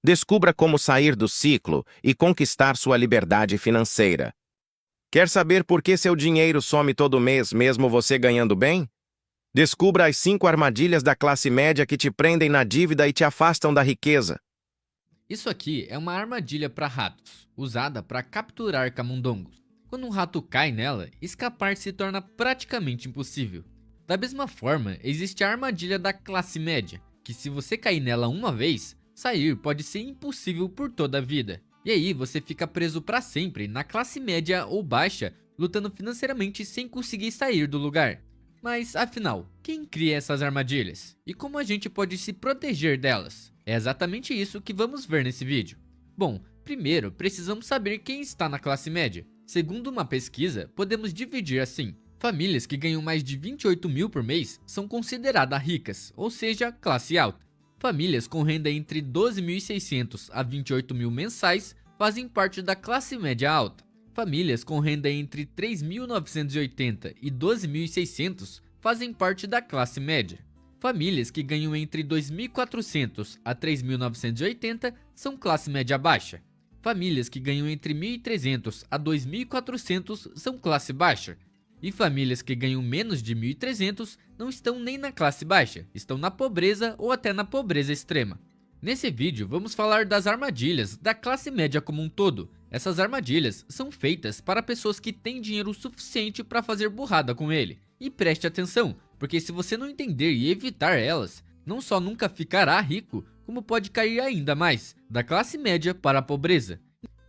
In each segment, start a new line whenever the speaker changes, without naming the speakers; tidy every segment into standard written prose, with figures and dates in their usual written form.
Descubra como sair do ciclo e conquistar sua liberdade financeira. Quer saber por que seu dinheiro some todo mês, mesmo você ganhando bem? Descubra as 5 armadilhas da classe média que te prendem na dívida e te afastam da riqueza.
Isso aqui é uma armadilha para ratos, usada para capturar camundongos. Quando um rato cai nela, escapar se torna praticamente impossível. Da mesma forma, existe a armadilha da classe média, que se você cair nela uma vez, sair pode ser impossível por toda a vida. E aí você fica preso para sempre na classe média ou baixa, lutando financeiramente sem conseguir sair do lugar. Mas afinal, quem cria essas armadilhas? E como a gente pode se proteger delas? É exatamente isso que vamos ver nesse vídeo. Bom, primeiro precisamos saber quem está na classe média. Segundo uma pesquisa, podemos dividir assim. Famílias que ganham mais de 28 mil por mês são consideradas ricas, ou seja, classe alta. Famílias com renda entre 12.600 a 28 mil mensais fazem parte da classe média alta. Famílias com renda entre 3.980 e 12.600 fazem parte da classe média. Famílias que ganham entre 2.400 a 3.980 são classe média baixa. Famílias que ganham entre 1.300 a 2.400 são classe baixa. E famílias que ganham menos de 1.300 não estão nem na classe baixa, estão na pobreza ou até na pobreza extrema. Nesse vídeo vamos falar das armadilhas da classe média como um todo. Essas armadilhas são feitas para pessoas que têm dinheiro suficiente para fazer burrada com ele. E preste atenção, porque se você não entender e evitar elas, não só nunca ficará rico, como pode cair ainda mais, da classe média para a pobreza.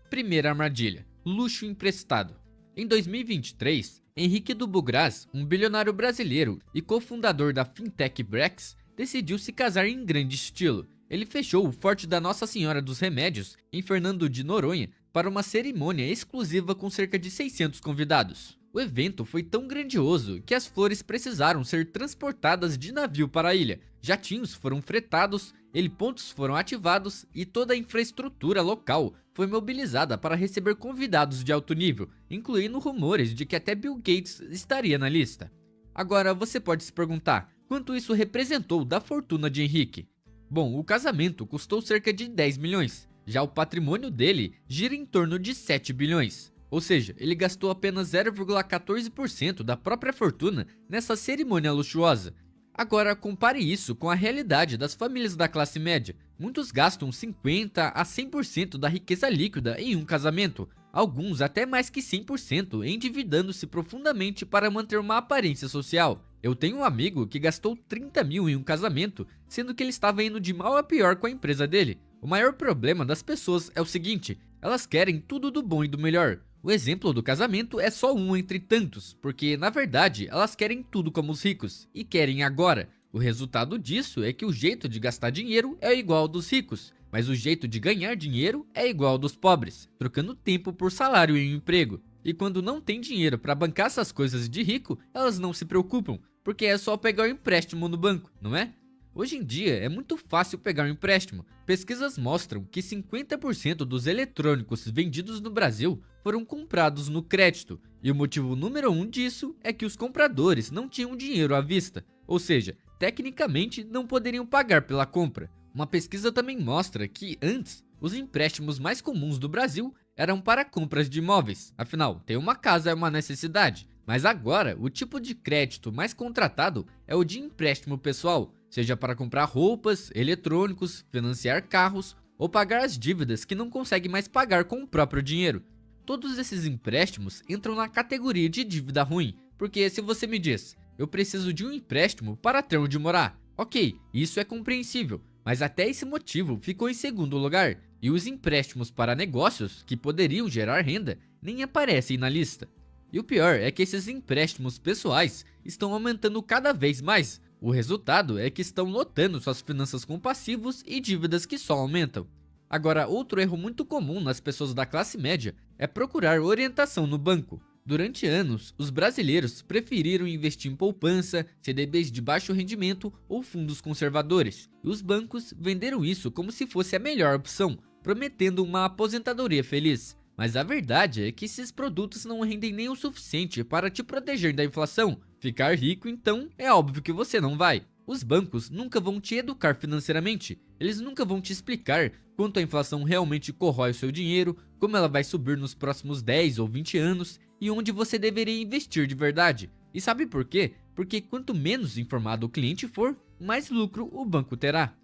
Primeira armadilha: luxo emprestado. Em 2023, Henrique do Bugraz, um bilionário brasileiro e cofundador da fintech Brex, decidiu se casar em grande estilo. Ele fechou o Forte da Nossa Senhora dos Remédios, em Fernando de Noronha, para uma cerimônia exclusiva com cerca de 600 convidados. O evento foi tão grandioso que as flores precisaram ser transportadas de navio para a ilha. Jatinhos foram fretados, helipontos foram ativados e toda a infraestrutura local foi mobilizada para receber convidados de alto nível, incluindo rumores de que até Bill Gates estaria na lista. Agora você pode se perguntar, quanto isso representou da fortuna de Henrique? Bom, o casamento custou cerca de 10 milhões, já o patrimônio dele gira em torno de 7 bilhões. Ou seja, ele gastou apenas 0,14% da própria fortuna nessa cerimônia luxuosa. Agora compare isso com a realidade das famílias da classe média. Muitos gastam 50 a 100% da riqueza líquida em um casamento, alguns até mais que 100%, endividando-se profundamente para manter uma aparência social. Eu tenho um amigo que gastou 30 mil em um casamento, sendo que ele estava indo de mal a pior com a empresa dele. O maior problema das pessoas é o seguinte: elas querem tudo do bom e do melhor. O exemplo do casamento é só um entre tantos, porque na verdade elas querem tudo como os ricos, e querem agora. O resultado disso é que o jeito de gastar dinheiro é igual ao dos ricos, mas o jeito de ganhar dinheiro é igual ao dos pobres, trocando tempo por salário em um emprego. E quando não tem dinheiro para bancar essas coisas de rico, elas não se preocupam, porque é só pegar o empréstimo no banco, não é? Hoje em dia é muito fácil pegar um empréstimo. Pesquisas mostram que 50% dos eletrônicos vendidos no Brasil foram comprados no crédito, e o motivo número 1 disso é que os compradores não tinham dinheiro à vista, ou seja, tecnicamente não poderiam pagar pela compra. Uma pesquisa também mostra que antes, os empréstimos mais comuns do Brasil eram para compras de imóveis, afinal, ter uma casa é uma necessidade. Mas agora, o tipo de crédito mais contratado é o de empréstimo pessoal, seja para comprar roupas, eletrônicos, financiar carros ou pagar as dívidas que não consegue mais pagar com o próprio dinheiro. Todos esses empréstimos entram na categoria de dívida ruim, porque se você me diz, eu preciso de um empréstimo para ter onde morar, ok, isso é compreensível, mas até esse motivo ficou em segundo lugar, e os empréstimos para negócios, que poderiam gerar renda, nem aparecem na lista. E o pior é que esses empréstimos pessoais estão aumentando cada vez mais. O resultado é que estão lotando suas finanças com passivos e dívidas que só aumentam. Agora, outro erro muito comum nas pessoas da classe média é procurar orientação no banco. Durante anos, os brasileiros preferiram investir em poupança, CDBs de baixo rendimento ou fundos conservadores. E os bancos venderam isso como se fosse a melhor opção, prometendo uma aposentadoria feliz. Mas a verdade é que esses produtos não rendem nem o suficiente para te proteger da inflação. Ficar rico, então, é óbvio que você não vai. Os bancos nunca vão te educar financeiramente, eles nunca vão te explicar quanto a inflação realmente corrói o seu dinheiro, como ela vai subir nos próximos 10 ou 20 anos e onde você deveria investir de verdade. E sabe por quê? Porque quanto menos informado o cliente for, mais lucro o banco terá.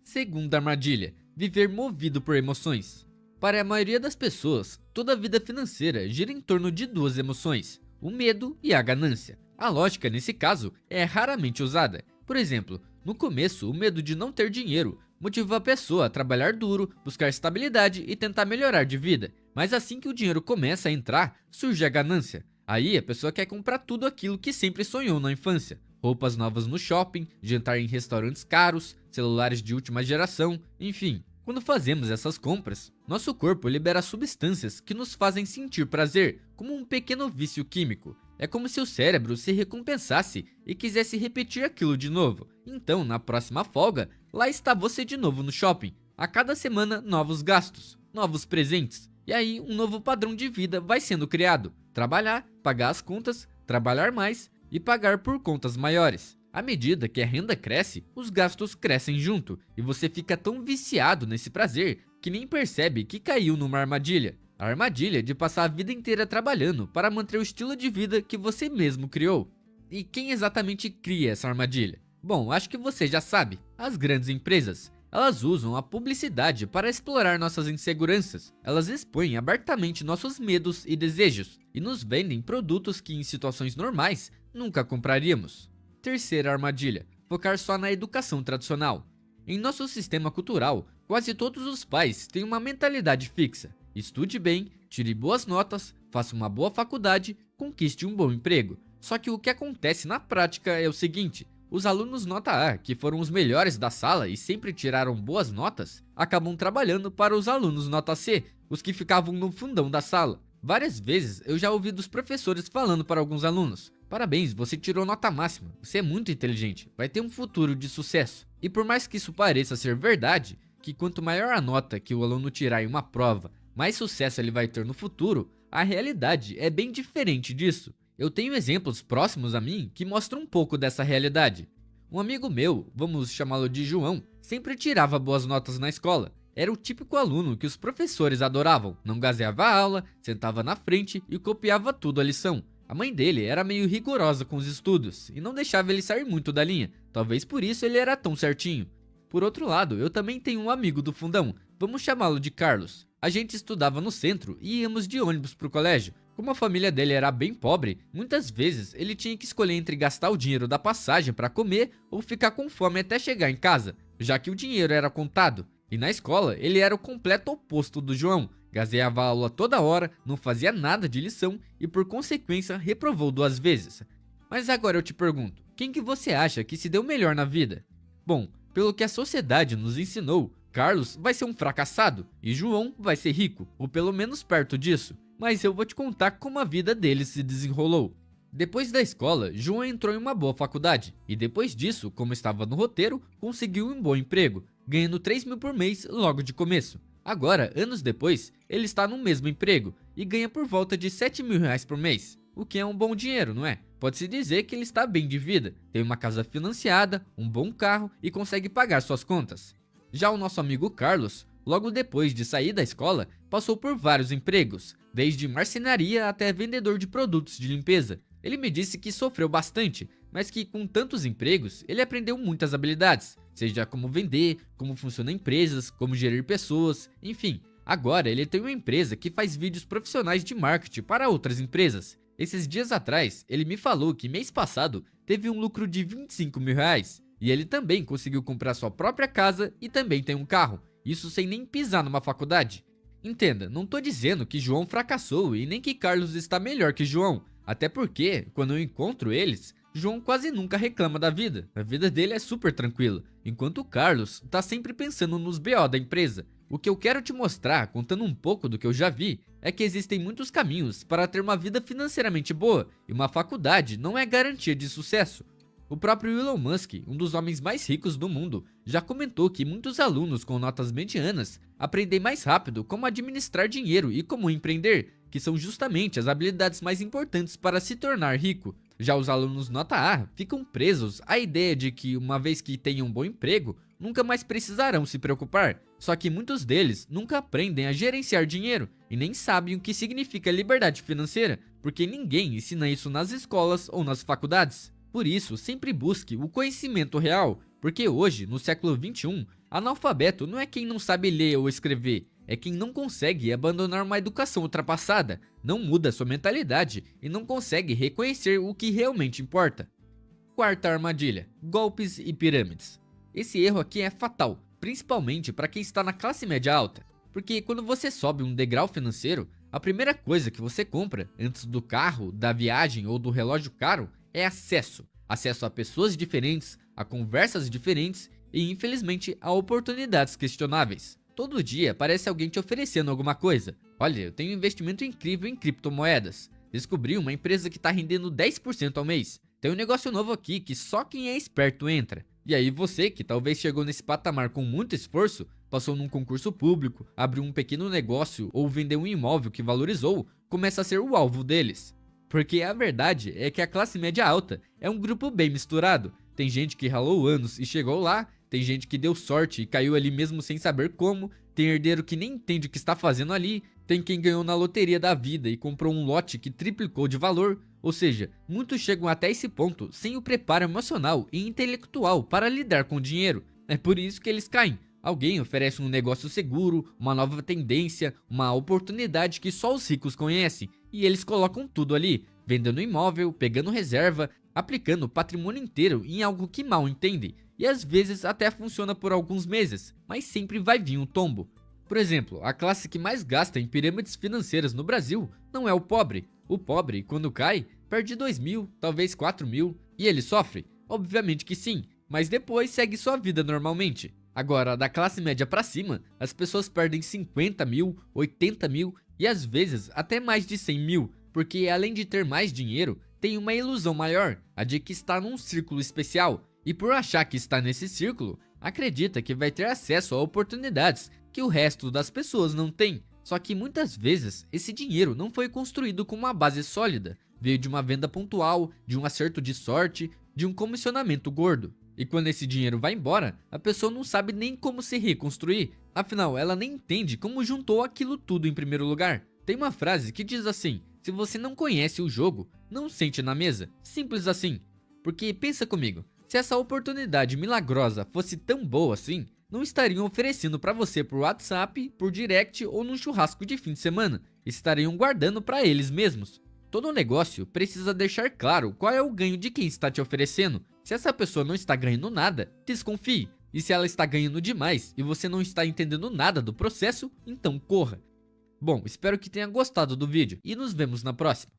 Segunda armadilha: viver movido por emoções. Para a maioria das pessoas, toda a vida financeira gira em torno de duas emoções: o medo e a ganância. A lógica nesse caso é raramente usada. Por exemplo, no começo, o medo de não ter dinheiro motiva a pessoa a trabalhar duro, buscar estabilidade e tentar melhorar de vida. Mas assim que o dinheiro começa a entrar, surge a ganância. Aí a pessoa quer comprar tudo aquilo que sempre sonhou na infância: roupas novas no shopping, jantar em restaurantes caros, celulares de última geração, enfim. Quando fazemos essas compras, nosso corpo libera substâncias que nos fazem sentir prazer, como um pequeno vício químico. É como se o cérebro se recompensasse e quisesse repetir aquilo de novo. Então, na próxima folga, lá está você de novo no shopping. A cada semana, novos gastos, novos presentes. E aí, um novo padrão de vida vai sendo criado: trabalhar, pagar as contas, trabalhar mais e pagar por contas maiores. À medida que a renda cresce, os gastos crescem junto, e você fica tão viciado nesse prazer que nem percebe que caiu numa armadilha. A armadilha de passar a vida inteira trabalhando para manter o estilo de vida que você mesmo criou. E quem exatamente cria essa armadilha? Bom, acho que você já sabe: as grandes empresas. Elas usam a publicidade para explorar nossas inseguranças. Elas expõem abertamente nossos medos e desejos e nos vendem produtos que em situações normais nunca compraríamos. Terceira armadilha: focar só na educação tradicional. Em nosso sistema cultural, quase todos os pais têm uma mentalidade fixa: estude bem, tire boas notas, faça uma boa faculdade, conquiste um bom emprego. Só que o que acontece na prática é o seguinte: os alunos nota A, que foram os melhores da sala e sempre tiraram boas notas, acabam trabalhando para os alunos nota C, os que ficavam no fundão da sala. Várias vezes eu já ouvi dos professores falando para alguns alunos: parabéns, você tirou nota máxima, você é muito inteligente, vai ter um futuro de sucesso. E por mais que isso pareça ser verdade, que quanto maior a nota que o aluno tirar em uma prova, mais sucesso ele vai ter no futuro, a realidade é bem diferente disso. Eu tenho exemplos próximos a mim que mostram um pouco dessa realidade. Um amigo meu, vamos chamá-lo de João, sempre tirava boas notas na escola. Era o típico aluno que os professores adoravam, não gazeava a aula, sentava na frente e copiava tudo a lição. A mãe dele era meio rigorosa com os estudos e não deixava ele sair muito da linha, talvez por isso ele era tão certinho. Por outro lado, eu também tenho um amigo do fundão, vamos chamá-lo de Carlos. A gente estudava no centro e íamos de ônibus pro colégio. Como a família dele era bem pobre, muitas vezes ele tinha que escolher entre gastar o dinheiro da passagem para comer ou ficar com fome até chegar em casa, já que o dinheiro era contado. E na escola, ele era o completo oposto do João. Gazeava a aula toda hora, não fazia nada de lição e por consequência reprovou 2 vezes. Mas agora eu te pergunto, quem que você acha que se deu melhor na vida? Bom, pelo que a sociedade nos ensinou, Carlos vai ser um fracassado e João vai ser rico, ou pelo menos perto disso. Mas eu vou te contar como a vida deles se desenrolou. Depois da escola, João entrou em uma boa faculdade e depois disso, como estava no roteiro, conseguiu um bom emprego, ganhando 3 mil por mês logo de começo. Agora, anos depois, ele está no mesmo emprego e ganha por volta de 7 mil reais por mês, o que é um bom dinheiro, não é? Pode-se dizer que ele está bem de vida, tem uma casa financiada, um bom carro e consegue pagar suas contas. Já o nosso amigo Carlos, logo depois de sair da escola, passou por vários empregos, desde marcenaria até vendedor de produtos de limpeza. Ele me disse que sofreu bastante, mas que com tantos empregos, ele aprendeu muitas habilidades, seja como vender, como funcionam empresas, como gerir pessoas, enfim. Agora ele tem uma empresa que faz vídeos profissionais de marketing para outras empresas. Esses dias atrás, ele me falou que mês passado teve um lucro de 25 mil reais. E ele também conseguiu comprar sua própria casa e também tem um carro, isso sem nem pisar numa faculdade. Entenda, não tô dizendo que João fracassou e nem que Carlos está melhor que João, até porque, quando eu encontro eles, João quase nunca reclama da vida, a vida dele é super tranquila, enquanto o Carlos tá sempre pensando nos BO da empresa. O que eu quero te mostrar, contando um pouco do que eu já vi, é que existem muitos caminhos para ter uma vida financeiramente boa, e uma faculdade não é garantia de sucesso. O próprio Elon Musk, um dos homens mais ricos do mundo, já comentou que muitos alunos com notas medianas aprendem mais rápido como administrar dinheiro e como empreender, que são justamente as habilidades mais importantes para se tornar rico. Já os alunos nota A ficam presos à ideia de que, uma vez que tenham um bom emprego, nunca mais precisarão se preocupar. Só que muitos deles nunca aprendem a gerenciar dinheiro e nem sabem o que significa liberdade financeira, porque ninguém ensina isso nas escolas ou nas faculdades. Por isso, sempre busque o conhecimento real, porque hoje, no século 21, analfabeto não é quem não sabe ler ou escrever, é quem não consegue abandonar uma educação ultrapassada, não muda sua mentalidade e não consegue reconhecer o que realmente importa. Quarta armadilha: golpes e pirâmides. Esse erro aqui é fatal, principalmente para quem está na classe média alta, porque quando você sobe um degrau financeiro, a primeira coisa que você compra, antes do carro, da viagem ou do relógio caro, é acesso. Acesso a pessoas diferentes, a conversas diferentes e, infelizmente, a oportunidades questionáveis. Todo dia aparece alguém te oferecendo alguma coisa. Olha, eu tenho um investimento incrível em criptomoedas. Descobri uma empresa que está rendendo 10% ao mês. Tem um negócio novo aqui que só quem é esperto entra. E aí você, que talvez chegou nesse patamar com muito esforço, passou num concurso público, abriu um pequeno negócio ou vendeu um imóvel que valorizou, começa a ser o alvo deles. Porque a verdade é que a classe média alta é um grupo bem misturado. Tem gente que ralou anos e chegou lá, tem gente que deu sorte e caiu ali mesmo sem saber como, tem herdeiro que nem entende o que está fazendo ali, tem quem ganhou na loteria da vida e comprou um lote que triplicou de valor. Ou seja, muitos chegam até esse ponto sem o preparo emocional e intelectual para lidar com o dinheiro. É por isso que eles caem. Alguém oferece um negócio seguro, uma nova tendência, uma oportunidade que só os ricos conhecem, e eles colocam tudo ali, vendendo imóvel, pegando reserva, aplicando o patrimônio inteiro em algo que mal entendem, e às vezes até funciona por alguns meses, mas sempre vai vir um tombo. Por exemplo, a classe que mais gasta em pirâmides financeiras no Brasil não é o pobre. O pobre, quando cai, perde 2.000, talvez 4.000, e ele sofre? Obviamente que sim, mas depois segue sua vida normalmente. Agora, da classe média pra cima, as pessoas perdem 50 mil, 80 mil e às vezes até mais de 100 mil, porque além de ter mais dinheiro, tem uma ilusão maior, a de que está num círculo especial, e por achar que está nesse círculo, acredita que vai ter acesso a oportunidades que o resto das pessoas não tem. Só que muitas vezes esse dinheiro não foi construído com uma base sólida, veio de uma venda pontual, de um acerto de sorte, de um comissionamento gordo. E quando esse dinheiro vai embora, a pessoa não sabe nem como se reconstruir, afinal ela nem entende como juntou aquilo tudo em primeiro lugar. Tem uma frase que diz assim: se você não conhece o jogo, não sente na mesa. Simples assim. Porque pensa comigo, se essa oportunidade milagrosa fosse tão boa assim, não estariam oferecendo para você por WhatsApp, por direct ou num churrasco de fim de semana, estariam guardando para eles mesmos. Todo negócio precisa deixar claro qual é o ganho de quem está te oferecendo. Se essa pessoa não está ganhando nada, desconfie. E se ela está ganhando demais e você não está entendendo nada do processo, então corra. Bom, espero que tenha gostado do vídeo e nos vemos na próxima.